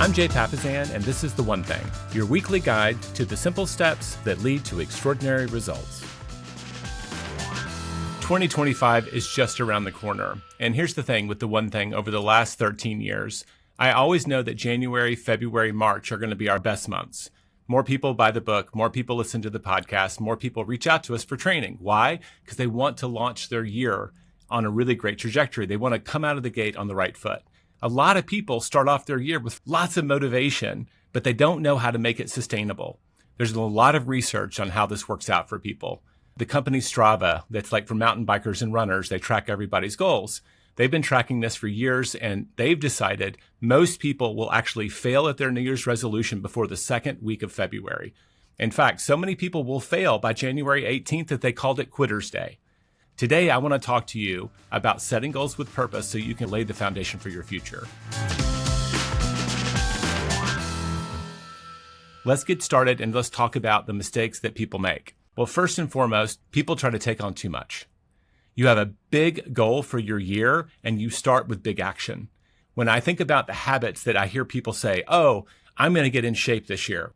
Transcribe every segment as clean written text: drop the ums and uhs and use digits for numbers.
I'm Jay Papasan, and this is The One Thing, your weekly guide to the simple steps that lead to extraordinary results. 2025 is just around the corner. And here's the thing with The One Thing over the last 13 years. I always know that January, February, March are going to be our best months. More people buy the book, more people listen to the podcast, more people reach out to us for training. Why? Because they want to launch their year on a really great trajectory. They want to come out of the gate on the right foot. A lot of people start off their year with lots of motivation, but they don't know how to make it sustainable. There's a lot of research on how this works out for people. The company Strava, that's like for mountain bikers and runners, they track everybody's goals. They've been tracking this for years, and they've decided most people will actually fail at their New Year's resolution before the second week of February. In fact, so many people will fail by January 18th that they called it Quitter's Day. Today, I want to talk to you about setting goals with purpose so you can lay the foundation for your future. Let's get started and let's talk about the mistakes that people make. Well, first and foremost, people try to take on too much. You have a big goal for your year and you start with big action. When I think about the habits that I hear people say, oh, I'm going to get in shape this year.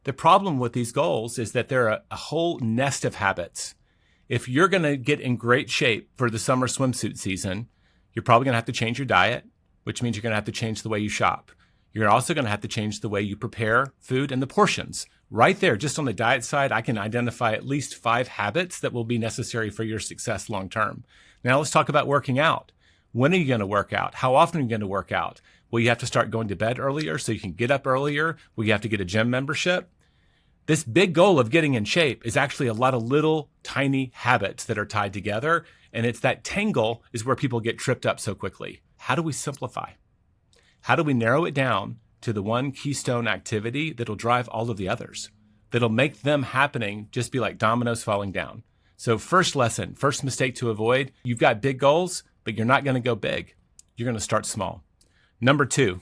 The problem with these goals is that they're a whole nest of habits. If you're going to get in great shape for the summer swimsuit season, you're probably going to have to change your diet, which means you're going to have to change the way you shop. You're also going to have to change the way you prepare food and the portions. Right there, just on the diet side, I can identify at least 5 habits that will be necessary for your success long term. Now let's talk about working out. When are you going to work out? How often are you going to work out? Will you have to start going to bed earlier so you can get up earlier? Will you have to get a gym membership? This big goal of getting in shape is actually a lot of little tiny habits that are tied together. And it's that tangle is where people get tripped up so quickly. How do we simplify? How do we narrow it down to the one keystone activity that'll drive all of the others? That'll make them happening just be like dominoes falling down. So first lesson, first mistake to avoid, you've got big goals, but you're not going to go big. You're going to start small. Number 2,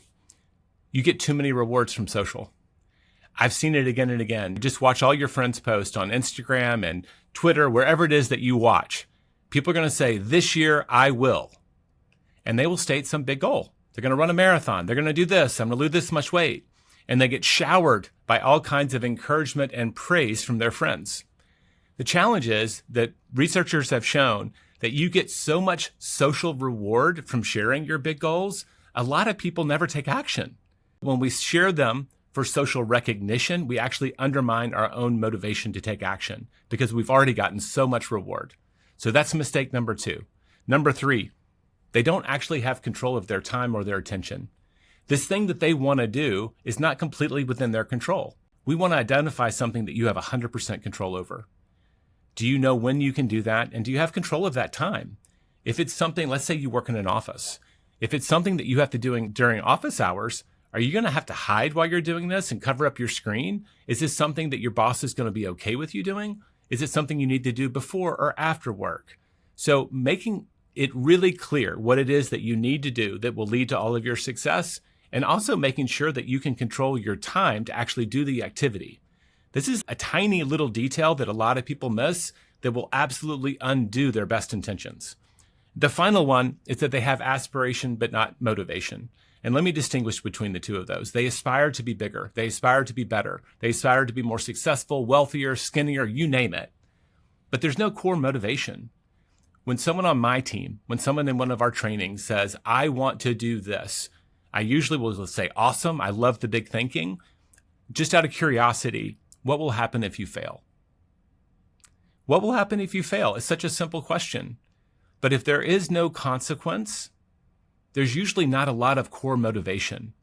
you get too many rewards from social. I've seen it again and again. Just watch all your friends post on Instagram and Twitter, wherever it is that you watch. People are going to say, this year I will. And they will state some big goal. They're going to run a marathon. They're going to do this. I'm going to lose this much weight. And they get showered by all kinds of encouragement and praise from their friends. The challenge is that researchers have shown that you get so much social reward from sharing your big goals, a lot of people never take action. When we share them for social recognition, we actually undermine our own motivation to take action because we've already gotten so much reward. So that's mistake number 2. Number 3, they don't actually have control of their time or their attention. This thing that they want to do is not completely within their control. We want to identify something that you have 100% control over. Do you know when you can do that? And do you have control of that time? If it's something, let's say you work in an office. If it's something that you have to do during office hours, are you going to have to hide while you're doing this and cover up your screen? Is this something that your boss is going to be okay with you doing? Is it something you need to do before or after work? So making it really clear what it is that you need to do that will lead to all of your success, and also making sure that you can control your time to actually do the activity. This is a tiny little detail that a lot of people miss that will absolutely undo their best intentions. The final one is that they have aspiration but not motivation. And let me distinguish between the two of those. They aspire to be bigger. They aspire to be better. They aspire to be more successful, wealthier, skinnier, you name it. But there's no core motivation. When someone on my team, when someone in one of our trainings says, I want to do this, I usually will say, awesome, I love the big thinking. Just out of curiosity, what will happen if you fail? What will happen if you fail? It's such a simple question. But if there is no consequence, there's usually not a lot of core motivation.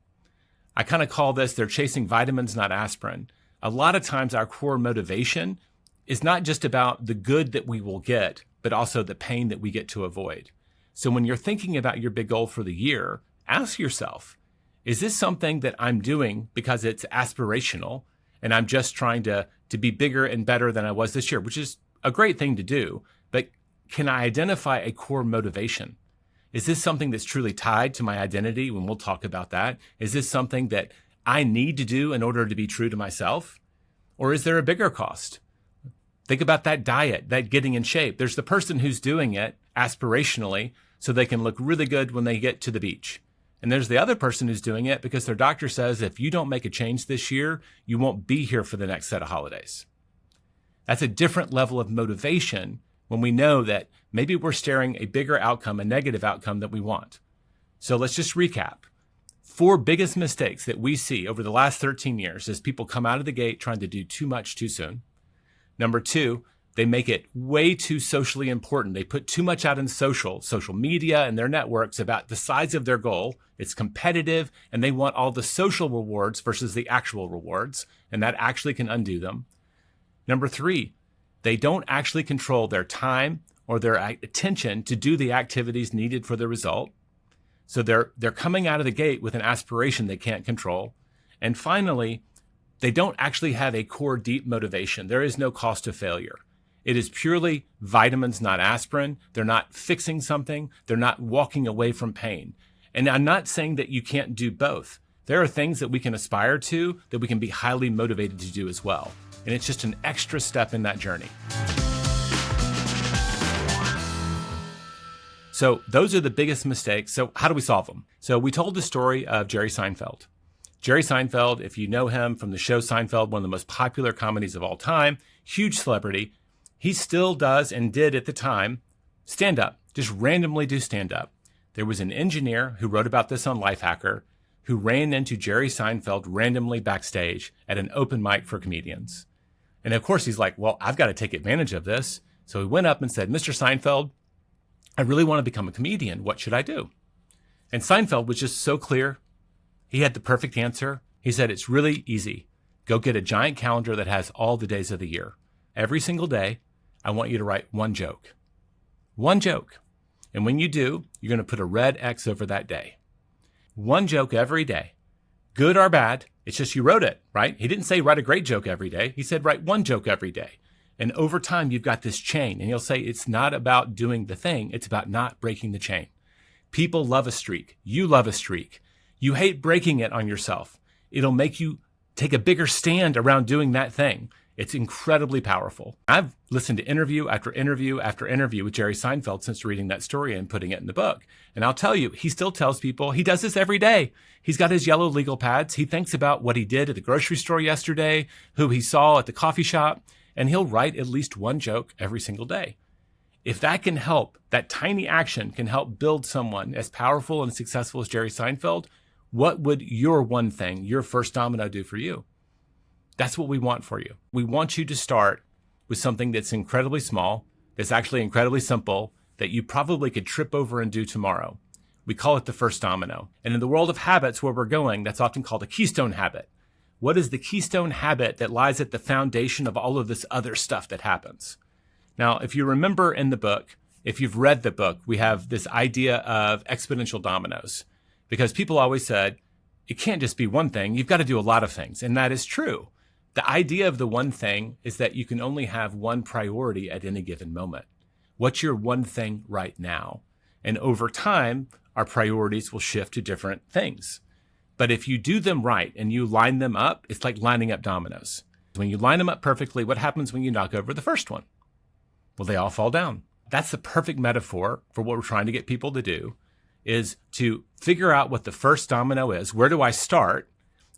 I kind of call this, they're chasing vitamins, not aspirin. A lot of times our core motivation is not just about the good that we will get, but also the pain that we get to avoid. So when you're thinking about your big goal for the year, ask yourself, is this something that I'm doing because it's aspirational and I'm just trying to be bigger and better than I was this year, which is a great thing to do, but can I identify a core motivation? Is this something that's truly tied to my identity? When we'll talk about that, is this something that I need to do in order to be true to myself? Or is there a bigger cost? Think about that diet, that getting in shape. There's the person who's doing it aspirationally so they can look really good when they get to the beach. And there's the other person who's doing it because their doctor says, if you don't make a change this year, you won't be here for the next set of holidays. That's a different level of motivation when we know that maybe we're staring a bigger outcome, a negative outcome that we want. So let's just recap. 4 biggest mistakes that we see over the last 13 years is people come out of the gate trying to do too much too soon. Number 2, they make it way too socially important. They put too much out in social media and their networks about the size of their goal. It's competitive and they want all the social rewards versus the actual rewards, and that actually can undo them. Number 3, they don't actually control their time or their attention to do the activities needed for the result. So they're coming out of the gate with an aspiration they can't control. And finally, they don't actually have a core deep motivation. There is no cost of failure. It is purely vitamins, not aspirin. They're not fixing something. They're not walking away from pain. And I'm not saying that you can't do both. There are things that we can aspire to that we can be highly motivated to do as well. And it's just an extra step in that journey. So those are the biggest mistakes. So how do we solve them? So we told the story of Jerry Seinfeld. Jerry Seinfeld, if you know him from the show Seinfeld, one of the most popular comedies of all time, huge celebrity. He still does and did at the time stand up, just randomly do stand up. There was an engineer who wrote about this on Lifehacker who ran into Jerry Seinfeld randomly backstage at an open mic for comedians. And of course, he's like, well, I've got to take advantage of this. So he went up and said, Mr. Seinfeld, I really want to become a comedian. What should I do? And Seinfeld was just so clear. He had the perfect answer. He said, it's really easy. Go get a giant calendar that has all the days of the year. Every single day, I want you to write one joke. One joke. And when you do, you're going to put a red X over that day. One joke every day. Good or bad, it's just you wrote it, right? He didn't say write a great joke every day. He said write one joke every day. And over time, you've got this chain. And he'll say it's not about doing the thing. It's about not breaking the chain. People love a streak. You love a streak. You hate breaking it on yourself. It'll make you take a bigger stand around doing that thing. It's incredibly powerful. I've listened to interview after interview after interview with Jerry Seinfeld since reading that story and putting it in the book. And I'll tell you, he still tells people he does this every day. He's got his yellow legal pads. He thinks about what he did at the grocery store yesterday, who he saw at the coffee shop, and he'll write at least one joke every single day. If that can help, that tiny action can help build someone as powerful and successful as Jerry Seinfeld, what would your one thing, your first domino do for you? That's what we want for you. We want you to start with something that's incredibly small, that's actually incredibly simple, that you probably could trip over and do tomorrow. We call it the first domino. And in the world of habits where we're going, that's often called a keystone habit. What is the keystone habit that lies at the foundation of all of this other stuff that happens? Now, if you remember in the book, if you've read the book, we have this idea of exponential dominoes, because people always said, it can't just be one thing. You've got to do a lot of things. And that is true. The idea of the one thing is that you can only have one priority at any given moment. What's your one thing right now? And over time, our priorities will shift to different things. But if you do them right and you line them up, it's like lining up dominoes. When you line them up perfectly, what happens when you knock over the first one? Well, they all fall down. That's the perfect metaphor for what we're trying to get people to do, is to figure out what the first domino is. Where do I start?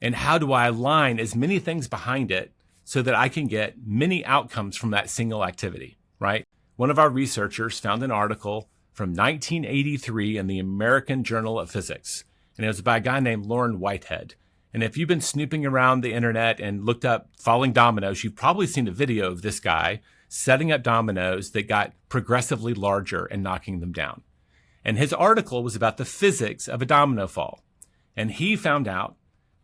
And how do I align as many things behind it so that I can get many outcomes from that single activity, right? One of our researchers found an article from 1983 in the American Journal of Physics, and it was by a guy named Loren Whitehead. And if you've been snooping around the internet and looked up falling dominoes, you've probably seen a video of this guy setting up dominoes that got progressively larger and knocking them down. And his article was about the physics of a domino fall. And he found out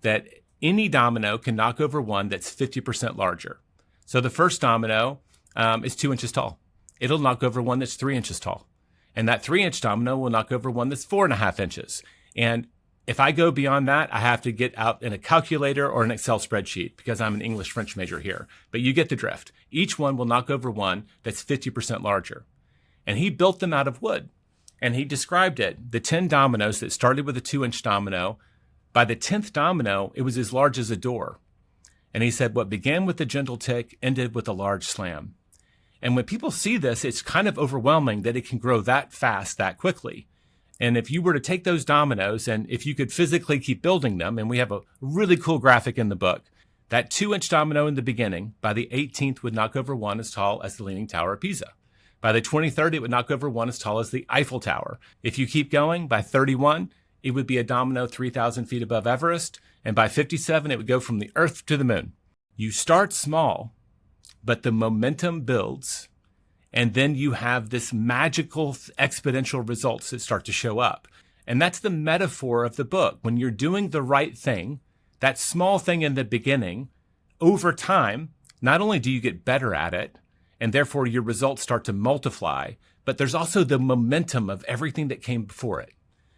that any domino can knock over one that's 50% larger. So the first domino is 2 inches tall. It'll knock over one that's 3 inches tall. And that 3-inch domino will knock over one that's 4.5 inches. And if I go beyond that, I have to get out in a calculator or an Excel spreadsheet because I'm an English-French major here. But you get the drift. Each one will knock over one that's 50% larger. And he built them out of wood. And he described it, the 10 dominoes that started with a 2-inch domino. By the 10th domino, it was as large as a door. And he said, what began with a gentle tick ended with a large slam. And when people see this, it's kind of overwhelming that it can grow that fast, that quickly. And if you were to take those dominoes and if you could physically keep building them, and we have a really cool graphic in the book, that 2-inch domino in the beginning, by the 18th would knock over one as tall as the Leaning Tower of Pisa. By the 23rd, it would knock over one as tall as the Eiffel Tower. If you keep going, by 31, it would be a domino 3,000 feet above Everest. And by 57, it would go from the Earth to the moon. You start small, but the momentum builds. And then you have this magical exponential results that start to show up. And that's the metaphor of the book. When you're doing the right thing, that small thing in the beginning, over time, not only do you get better at it, and therefore your results start to multiply, but there's also the momentum of everything that came before it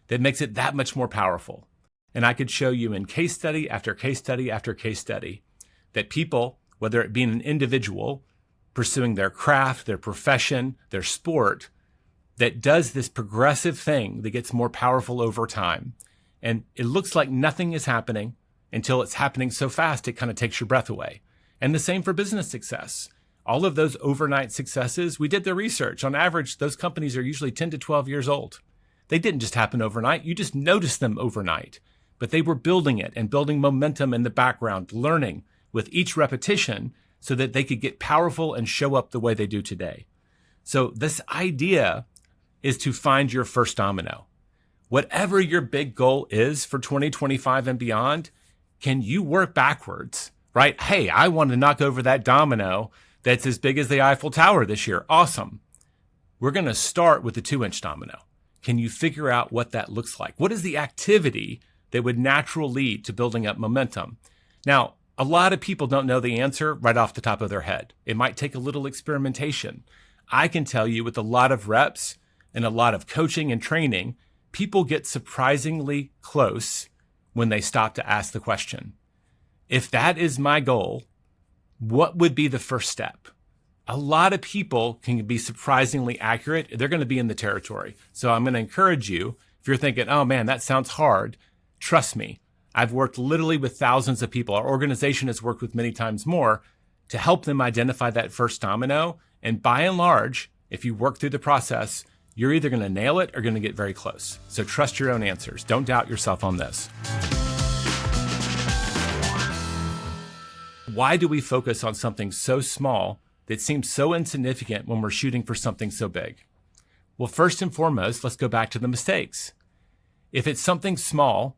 that makes it that much more powerful. And I could show you in case study after case study after case study that people, whether it be an individual, pursuing their craft, their profession, their sport, that does this progressive thing that gets more powerful over time. And it looks like nothing is happening until it's happening so fast, it kind of takes your breath away. And the same for business success. All of those overnight successes, we did the research. On average, those companies are usually 10 to 12 years old. They didn't just happen overnight. You just noticed them overnight. But they were building it and building momentum in the background, learning with each repetition so that they could get powerful and show up the way they do today. So this idea is to find your first domino. Whatever your big goal is for 2025 and beyond, can you work backwards, right? Hey, I want to knock over that domino that's as big as the Eiffel Tower this year. Awesome. We're going to start with the 2-inch domino. Can you figure out what that looks like? What is the activity that would naturally lead to building up momentum? Now, a lot of people don't know the answer right off the top of their head. It might take a little experimentation. I can tell you with a lot of reps and a lot of coaching and training, people get surprisingly close when they stop to ask the question. If that is my goal, what would be the first step? A lot of people can be surprisingly accurate. They're going to be in the territory. So I'm going to encourage you, if you're thinking, oh man, that sounds hard, trust me. I've worked literally with thousands of people. Our organization has worked with many times more to help them identify that first domino. And by and large, if you work through the process, you're either going to nail it or going to get very close. So trust your own answers. Don't doubt yourself on this. Why do we focus on something so small that seems so insignificant when we're shooting for something so big? Well, first and foremost, let's go back to the mistakes. If it's something small,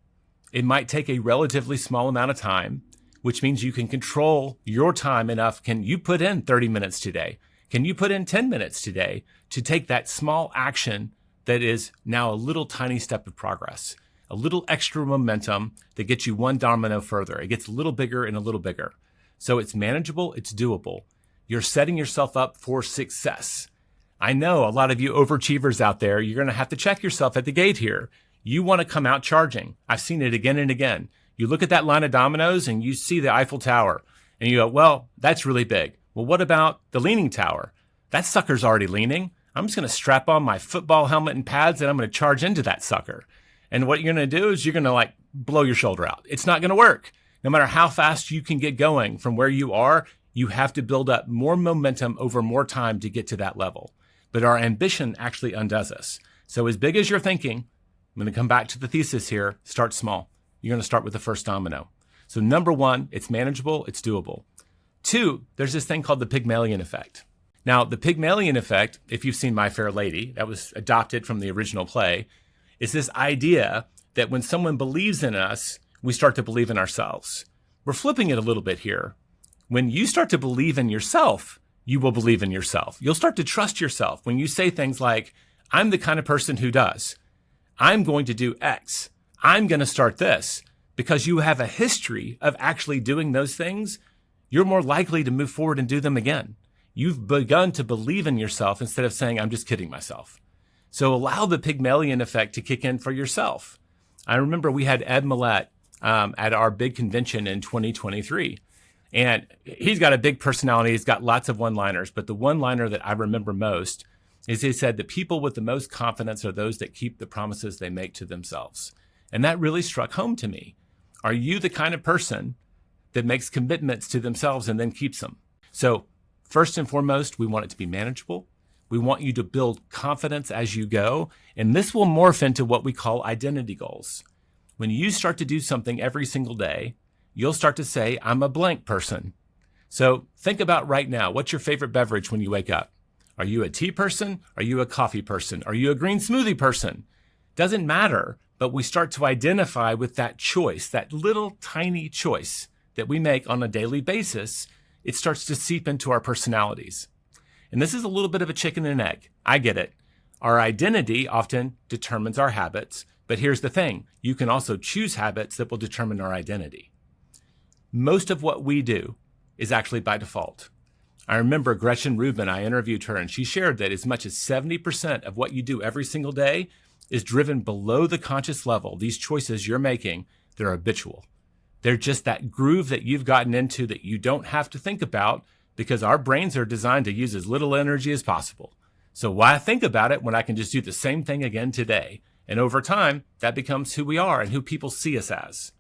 it might take a relatively small amount of time, which means you can control your time enough. Can you put in 30 minutes today? Can you put in 10 minutes today to take that small action that is now a little tiny step of progress, a little extra momentum that gets you one domino further? It gets a little bigger and a little bigger. So it's manageable, it's doable. You're setting yourself up for success. I know a lot of you overachievers out there, you're going to have to check yourself at the gate here. You want to come out charging. I've seen it again and again. You look at that line of dominoes and you see the Eiffel Tower and you go, well, that's really big. Well, what about the Leaning Tower? That sucker's already leaning. I'm just going to strap on my football helmet and pads and I'm going to charge into that sucker. And what you're going to do is you're going to blow your shoulder out. It's not going to work. No matter how fast you can get going from where you are, you have to build up more momentum over more time to get to that level. But our ambition actually undoes us. So as big as you're thinking, I'm going to come back to the thesis here. Start small. You're going to start with the first domino. So number one, it's manageable, it's doable. Two, there's this thing called the Pygmalion effect. Now, the Pygmalion effect, if you've seen My Fair Lady, that was adopted from the original play, is this idea that when someone believes in us, we start to believe in ourselves. We're flipping it a little bit here. When you start to believe in yourself, you will believe in yourself. You'll start to trust yourself when you say things like, I'm the kind of person who does. I'm going to do X. I'm going to start this. Because you have a history of actually doing those things, you're more likely to move forward and do them again. You've begun to believe in yourself instead of saying, I'm just kidding myself. So allow the Pygmalion effect to kick in for yourself. I remember we had Ed Millett at our big convention in 2023. And he's got a big personality. He's got lots of one-liners. But the one-liner that I remember most is he said, the people with the most confidence are those that keep the promises they make to themselves. And that really struck home to me. Are you the kind of person that makes commitments to themselves and then keeps them? So first and foremost, we want it to be manageable. We want you to build confidence as you go. And this will morph into what we call identity goals. When you start to do something every single day, you'll start to say, I'm a blank person. So think about right now, what's your favorite beverage when you wake up? Are you a tea person? Are you a coffee person? Are you a green smoothie person? Doesn't matter, but we start to identify with that choice, that little tiny choice that we make on a daily basis. It starts to seep into our personalities. And this is a little bit of a chicken and egg. I get it. Our identity often determines our habits, but here's the thing. You can also choose habits that will determine our identity. Most of what we do is actually by default. I remember Gretchen Rubin, I interviewed her, and she shared that as much as 70% of what you do every single day is driven below the conscious level. These choices you're making, they're habitual. They're just that groove that you've gotten into that you don't have to think about because our brains are designed to use as little energy as possible. So why think about it when I can just do the same thing again today? And over time, that becomes who we are and who people see us as.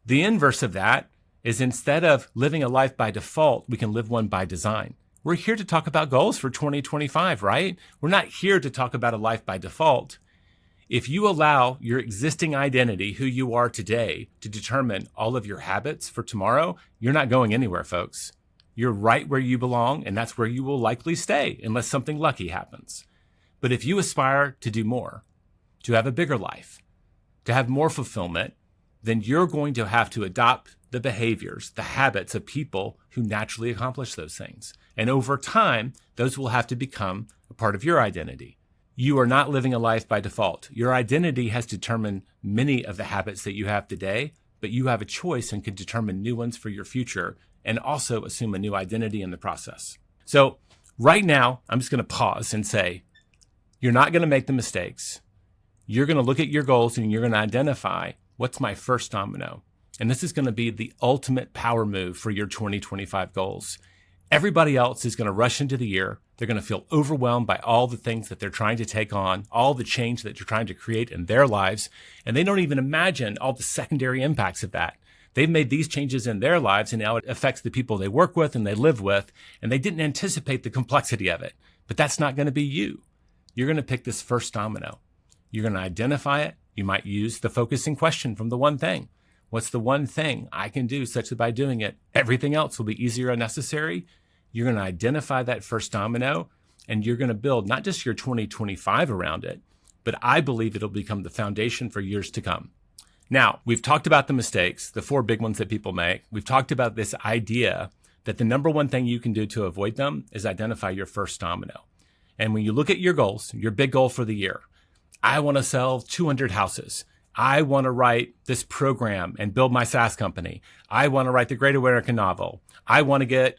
The inverse of that is instead of living a life by default, we can live one by design. We're here to talk about goals for 2025, right? We're not here to talk about a life by default. If you allow your existing identity, who you are today, to determine all of your habits for tomorrow, you're not going anywhere, folks. You're right where you belong, and that's where you will likely stay unless something lucky happens. But if you aspire to do more, to have a bigger life, to have more fulfillment, then you're going to have to adopt the behaviors, the habits of people who naturally accomplish those things. And over time, those will have to become a part of your identity. You are not living a life by default. Your identity has determined many of the habits that you have today, but you have a choice and can determine new ones for your future and also assume a new identity in the process. So right now, I'm just going to pause and say, you're not going to make the mistakes. You're going to look at your goals and you're going to identify what's my first domino. And this is going to be the ultimate power move for your 2025 goals. Everybody else is going to rush into the year. They're going to feel overwhelmed by all the things that they're trying to take on, all the change that you're trying to create in their lives. And they don't even imagine all the secondary impacts of that. They've made these changes in their lives and now it affects the people they work with and they live with. And they didn't anticipate the complexity of it. But that's not going to be you. You're going to pick this first domino. You're going to identify it. You might use the focusing question from the one thing. What's the one thing I can do such that by doing it, everything else will be easier and necessary? You're going to identify that first domino and you're going to build not just your 2025 around it, but I believe it'll become the foundation for years to come. Now, we've talked about the mistakes, the 4 big ones that people make. We've talked about this idea that the number one thing you can do to avoid them is identify your first domino. And when you look at your goals, your big goal for the year, I want to sell 200 houses. I want to write this program and build my SaaS company. I want to write the Great American Novel. I want to get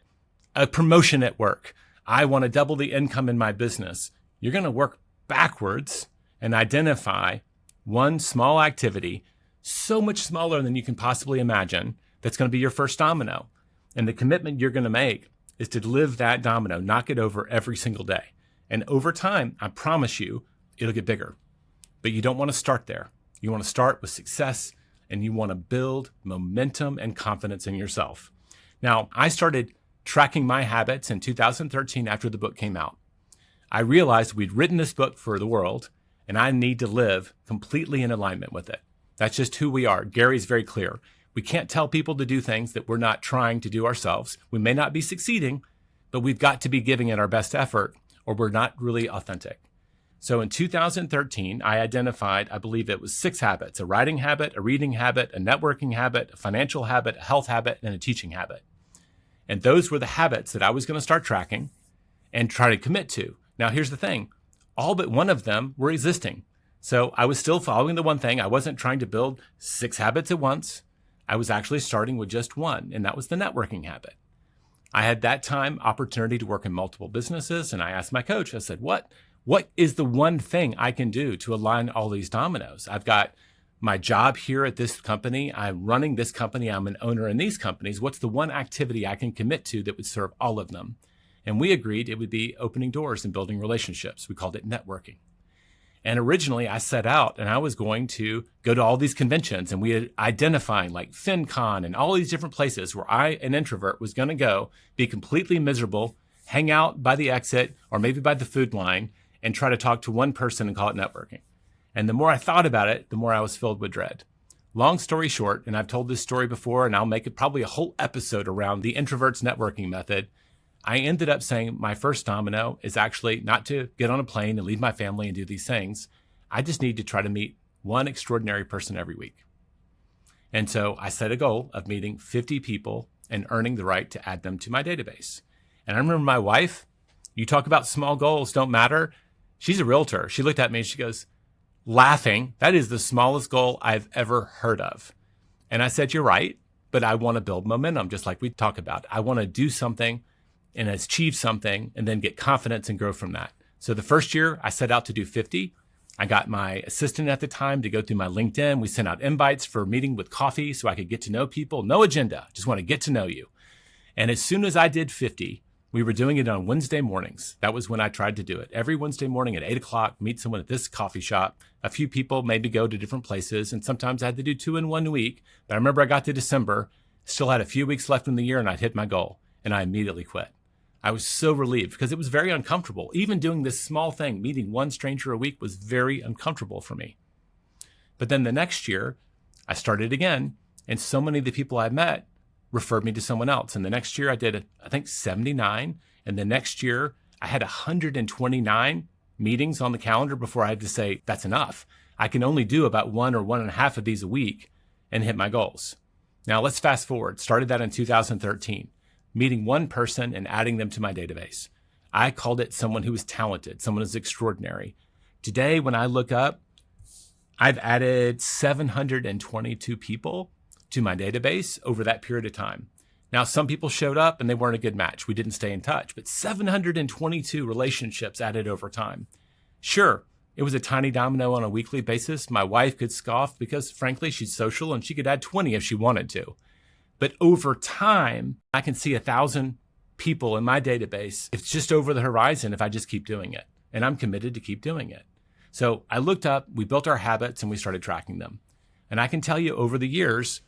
a promotion at work. I want to double the income in my business. You're going to work backwards and identify one small activity, so much smaller than you can possibly imagine, that's going to be your first domino. And the commitment you're going to make is to live that domino, knock it over every single day. And over time, I promise you, it'll get bigger. But you don't want to start there. You want to start with success and you want to build momentum and confidence in yourself. Now, I started tracking my habits in 2013 after the book came out. I realized we'd written this book for the world and I need to live completely in alignment with it. That's just who we are. Gary's very clear. We can't tell people to do things that we're not trying to do ourselves. We may not be succeeding, but we've got to be giving it our best effort or we're not really authentic. So in 2013, I identified, I believe it was 6 habits: a writing habit, a reading habit, a networking habit, a financial habit, a health habit, and a teaching habit. And those were the habits that I was going to start tracking and try to commit to. Now, here's the thing. All but one of them were existing. So I was still following the one thing. I wasn't trying to build 6 habits at once. I was actually starting with just one, and that was the networking habit. I had that time opportunity to work in multiple businesses, and I asked my coach, I said, what is the one thing I can do to align all these dominoes? I've got my job here at this company. I'm running this company. I'm an owner in these companies. What's the one activity I can commit to that would serve all of them? And we agreed it would be opening doors and building relationships. We called it networking. And originally I set out and I was going to go to all these conventions and we had identifying like FinCon and all these different places where I, an introvert, was going to go, be completely miserable, hang out by the exit or maybe by the food line and try to talk to one person and call it networking. And the more I thought about it, the more I was filled with dread. Long story short, and I've told this story before, and I'll make it probably a whole episode around the introvert's networking method. I ended up saying my first domino is actually not to get on a plane and leave my family and do these things. I just need to try to meet one extraordinary person every week. And so I set a goal of meeting 50 people and earning the right to add them to my database. And I remember my wife, you talk about small goals don't matter. She's a realtor. She looked at me and she goes, laughing, that is the smallest goal I've ever heard of. And I said, you're right, but I want to build momentum, just like we talk about. I want to do something and achieve something and then get confidence and grow from that. So the first year I set out to do 50. I got my assistant at the time to go through my LinkedIn. We sent out invites for a meeting with coffee so I could get to know people. No agenda, just want to get to know you. And as soon as I did 50, we were doing it on Wednesday mornings. That was when I tried to do it. Every Wednesday morning at 8 o'clock, meet someone at this coffee shop. A few people maybe go to different places, and sometimes I had to do 2 in 1 week. But I remember I got to December, still had a few weeks left in the year, and I'd hit my goal, and I immediately quit. I was so relieved because it was very uncomfortable. Even doing this small thing, meeting one stranger a week, was very uncomfortable for me. But then the next year, I started again, and so many of the people I met referred me to someone else. And the next year I did, I think, 79. And the next year I had 129 meetings on the calendar before I had to say, that's enough. I can only do about 1 or 1.5 of these a week and hit my goals. Now let's fast forward. Started that in 2013, meeting one person and adding them to my database. I called it someone who was talented, someone who's extraordinary. Today, when I look up, I've added 722 people to my database over that period of time. Now, some people showed up and they weren't a good match. We didn't stay in touch, but 722 relationships added over time. Sure, it was a tiny domino on a weekly basis. My wife could scoff because, frankly, she's social and she could add 20 if she wanted to. But over time, I can see 1,000 people in my database. It's just over the horizon if I just keep doing it. And I'm committed to keep doing it. So I looked up, we built our habits, and we started tracking them. And I can tell you over the years,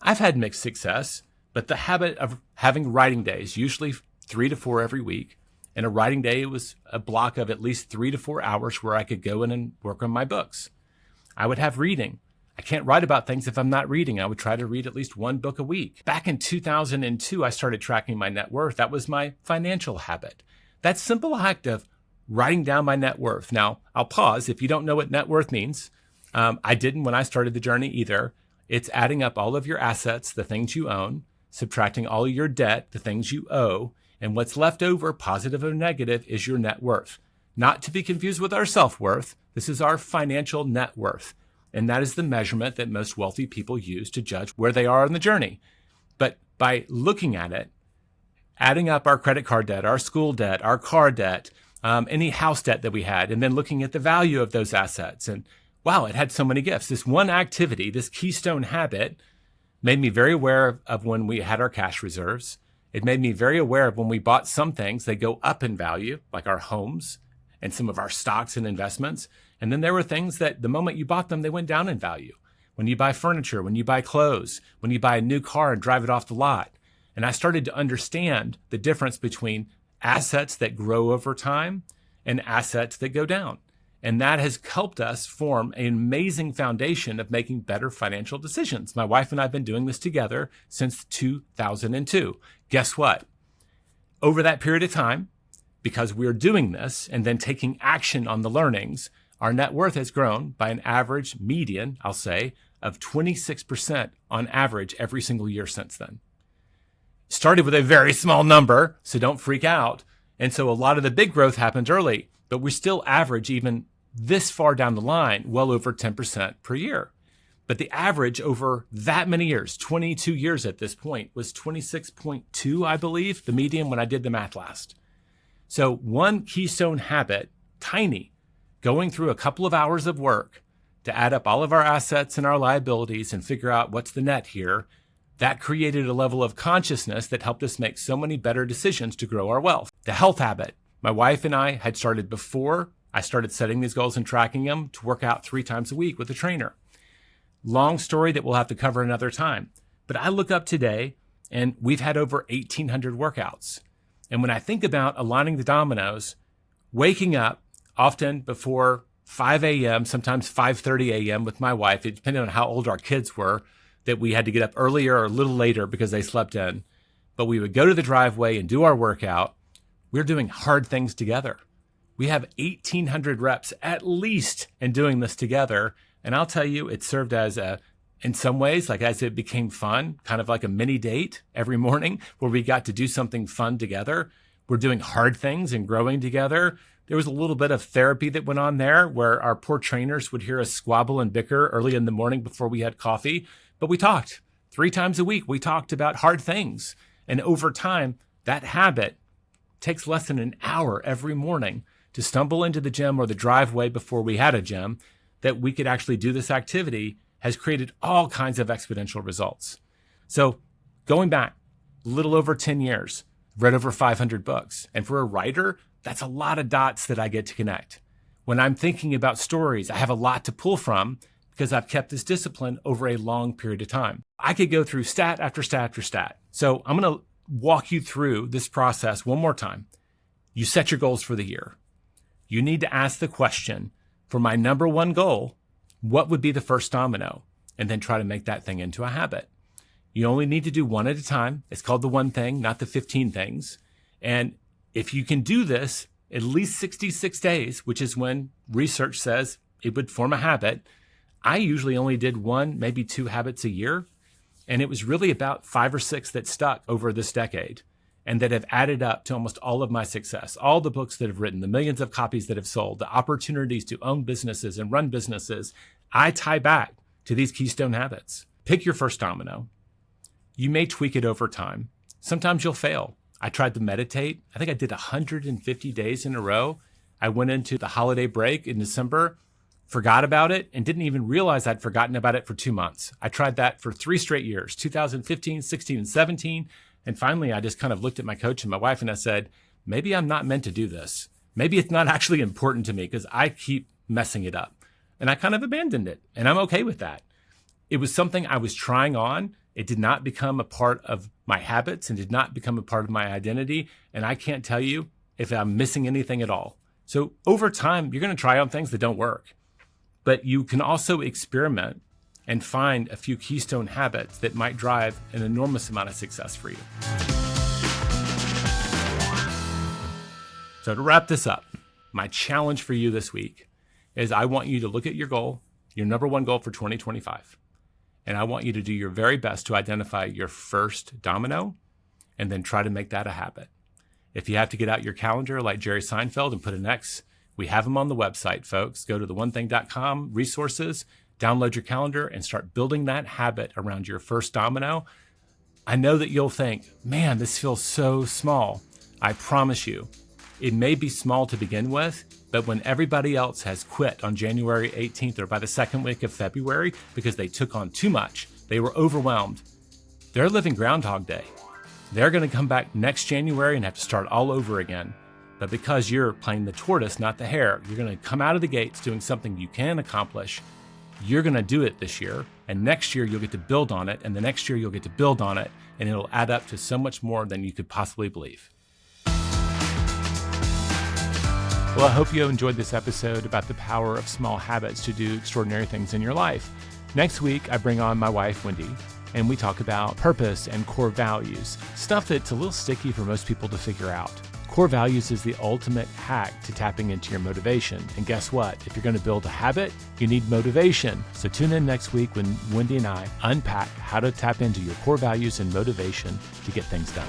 I've had mixed success, but the habit of having writing days, usually 3 to 4 every week, and a writing day was a block of at least 3 to 4 hours where I could go in and work on my books. I would have reading. I can't write about things if I'm not reading. I would try to read at least 1 book a week. Back in 2002, I started tracking my net worth. That was my financial habit. That simple act of writing down my net worth. Now, I'll pause. If you don't know what net worth means, I didn't when I started the journey either. It's adding up all of your assets, the things you own, subtracting all of your debt, the things you owe, and what's left over, positive or negative, is your net worth. Not to be confused with our self-worth. This is our financial net worth. And that is the measurement that most wealthy people use to judge where they are on the journey. But by looking at it, adding up our credit card debt, our school debt, our car debt, any house debt that we had, and then looking at the value of those assets, and wow, it had so many gifts. This one activity, this keystone habit, made me very aware of when we had our cash reserves. It made me very aware of when we bought some things, they go up in value, like our homes and some of our stocks and investments. And then there were things that the moment you bought them, they went down in value. When you buy furniture, when you buy clothes, when you buy a new car and drive it off the lot. And I started to understand the difference between assets that grow over time and assets that go down. And that has helped us form an amazing foundation of making better financial decisions. My wife and I have been doing this together since 2002. Guess what? Over that period of time, because we're doing this and then taking action on the learnings, our net worth has grown by an average median, I'll say, of 26% on average every single year since then. Started with a very small number, so don't freak out. And so a lot of the big growth happens early, but we still average even this far down the line, well over 10% per year. But the average over that many years, 22 years at this point, was 26.2, I believe, the median when I did the math last. So one keystone habit, tiny, going through a couple of hours of work to add up all of our assets and our liabilities and figure out what's the net here, that created a level of consciousness that helped us make so many better decisions to grow our wealth. The health habit. My wife and I had started before I started setting these goals and tracking them to work out 3 times a week with a trainer. Long story that we'll have to cover another time. But I look up today and we've had over 1,800 workouts. And when I think about aligning the dominoes, waking up often before 5 a.m., sometimes 5:30 a.m. with my wife, it depended on how old our kids were, that we had to get up earlier or a little later because they slept in. But we would go to the driveway and do our workout. We're doing hard things together. We have 1,800 reps at least in doing this together. And I'll tell you, it served as in some ways, like as it became fun, kind of like a mini date every morning where we got to do something fun together. We're doing hard things and growing together. There was a little bit of therapy that went on there where our poor trainers would hear us squabble and bicker early in the morning before we had coffee. But we talked 3 times a week. We talked about hard things. And over time, that habit takes less than an hour every morning to stumble into the gym or the driveway before we had a gym, that we could actually do this activity has created all kinds of exponential results. So going back a little over 10 years, read over 500 books. And for a writer, that's a lot of dots that I get to connect. When I'm thinking about stories, I have a lot to pull from because I've kept this discipline over a long period of time. I could go through stat after stat after stat. So I'm going to walk you through this process one more time. You set your goals for the year. You need to ask the question, for my number one goal, what would be the first domino? And then try to make that thing into a habit. You only need to do one at a time. It's called the one thing, not the 15 things. And if you can do this at least 66 days, which is when research says it would form a habit, I usually only did 1, maybe 2 habits a year. And it was really about 5 or 6 that stuck over this decade and that have added up to almost all of my success, all the books that have written, the millions of copies that have sold, the opportunities to own businesses and run businesses. I tie back to these keystone habits. Pick your first domino. You may tweak it over time. Sometimes you'll fail. I tried to meditate. I think I did 150 days in a row. I went into the holiday break in December, forgot about it, and didn't even realize I'd forgotten about it for 2 months. I tried that for 3 straight years, 2015, 16, and 17. And finally, I just kind of looked at my coach and my wife and I said, maybe I'm not meant to do this. Maybe it's not actually important to me because I keep messing it up. And I kind of abandoned it. And I'm okay with that. It was something I was trying on. It did not become a part of my habits and did not become a part of my identity. And I can't tell you if I'm missing anything at all. So over time, you're going to try on things that don't work. But you can also experiment and find a few keystone habits that might drive an enormous amount of success for you. So to wrap this up, my challenge for you this week is I want you to look at your goal, your number one goal for 2025. And I want you to do your very best to identify your first domino and then try to make that a habit. If you have to get out your calendar like Jerry Seinfeld and put an X, we have them on the website, folks. Go to theonething.com resources, download your calendar, and start building that habit around your first domino. I know that you'll think, man, this feels so small. I promise you, it may be small to begin with, but when everybody else has quit on January 18th or by the second week of February because they took on too much, they were overwhelmed, they're living Groundhog Day. They're going to come back next January and have to start all over again. But because you're playing the tortoise, not the hare, you're going to come out of the gates doing something you can accomplish. You're going to do it this year, and next year you'll get to build on it, and the next year you'll get to build on it, and it'll add up to so much more than you could possibly believe. Well, I hope you enjoyed this episode about the power of small habits to do extraordinary things in your life. Next week, I bring on my wife, Wendy, and we talk about purpose and core values, stuff that's a little sticky for most people to figure out. Core values is the ultimate hack to tapping into your motivation. And guess what? If you're going to build a habit, you need motivation. So tune in next week when Wendy and I unpack how to tap into your core values and motivation to get things done.